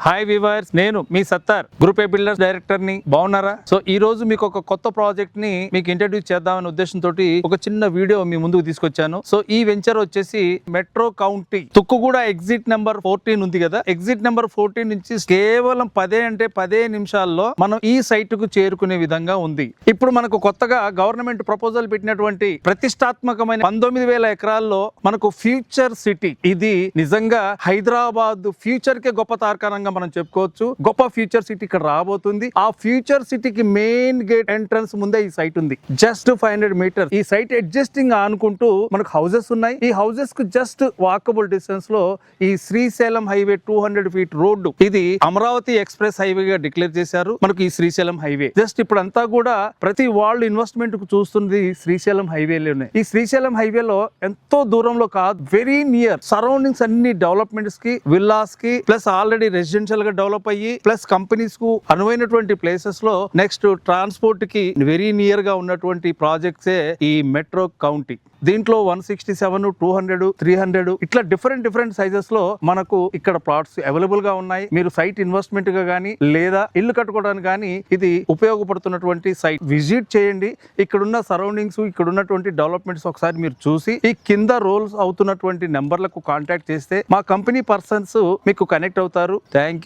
Hi viewers, నేను మీ Sattar group A builders director ని. బాగున్నారా? సో ఈ రోజు మీకు ఒక కొత్త ప్రాజెక్ట్ ని మీకు ఇంట్రడ్యూస్ చేద్దామనే ఉద్దేశంతో ఒక చిన్న వీడియో మీ ముందుకు తీసుకొచ్చాను. సో ఈ వెంచర్ వచ్చేసి metro county Tukkuguda exit number 14 ఉంది కదా. ఎగ్జిట్ నెంబర్ 14 నుంచి కేవలం 10 నిమిషాల్లో మనం ఈ సైట్ కు చేరుకునే విధంగా ఉంది. ఇప్పుడు మనకు కొత్తగా గవర్నమెంట్ ప్రపోజల్ పెట్టినటువంటి ప్రతిష్టాత్మకమైన 19,000 ఎకరాల్లో మనకు ఫ్యూచర్ సిటీ, ఇది నిజంగా హైదరాబాద్ ఫ్యూచర్ కే గొప్ప తార్కాణంగా మనం చెప్పుకోవచ్చు. గొప్ప ఫ్యూచర్ సిటీ ఇక్కడ రాబోతుంది. ఆ ఫ్యూచర్ సిటీకి మెయిన్ గేట్ ఎంట్రన్స్ ముందే ఈ సైట్ ఉంది. జస్ట్ 500 మీటర్స్ ఈ సైట్ అడ్జస్టింగ్ అనుకుంటూ మనకు హౌసెస్ ఉన్నాయి. ఈ హౌసెస్ కు జస్ట్ వాకబుల్ డిస్టెన్స్ లో ఈ శ్రీశైలం హైవే 200 ఫీట్ రోడ్డు, ఇది అమరావతి ఎక్స్ప్రెస్ హైవే గా డిక్లేర్ చేశారు. మనకు ఈ శ్రీశైలం హైవే జస్ట్ ఇప్పుడు అంతా కూడా ప్రతి వాళ్ళు ఇన్వెస్ట్మెంట్ కు చూస్తుంది శ్రీశైలం హైవేలోనే. ఈ శ్రీశైలం హైవేలో ఎంతో దూరంలో కాదు, వెరీ నియర్ సరౌండింగ్స్ అన్ని డెవలప్మెంట్స్ కి, విల్లాస్ కి, ప్లస్ ఆల్రెడీ రెసిడెన్షియల్ గా డెవలప్ అయ్యి ప్లస్ కంపెనీస్ కు అనువైనటువంటి ప్లేసెస్ లో నెక్స్ట్ ట్రాన్స్పోర్ట్ కి వెరీ నియర్ గా ఉన్నటువంటి ప్రాజెక్ట్సే ఈ మెట్రో కౌంటీ. దీంట్లో 167, 200, 300 ఇట్లా డిఫరెంట్ సైజెస్ లో మనకు ఇక్కడ ప్లాట్స్ అవైలబుల్ గా ఉన్నాయి. మీరు సైట్ ఇన్వెస్ట్మెంట్ గా గానీ లేదా ఇల్లు కట్టుకోవడానికి కానీ ఇది ఉపయోగపడుతున్నటువంటి సైట్. విజిట్ చేయండి. ఇక్కడున్న సరౌండింగ్స్, ఇక్కడ ఉన్నటువంటి డెవలప్మెంట్స్ ఒకసారి మీరు చూసి ఈ కింద రోల్స్ అవుతున్నటువంటి నెంబర్లకు కాంటాక్ట్ చేస్తే మా కంపెనీ పర్సన్స్ మీకు కనెక్ట్ అవుతారు. Thank you.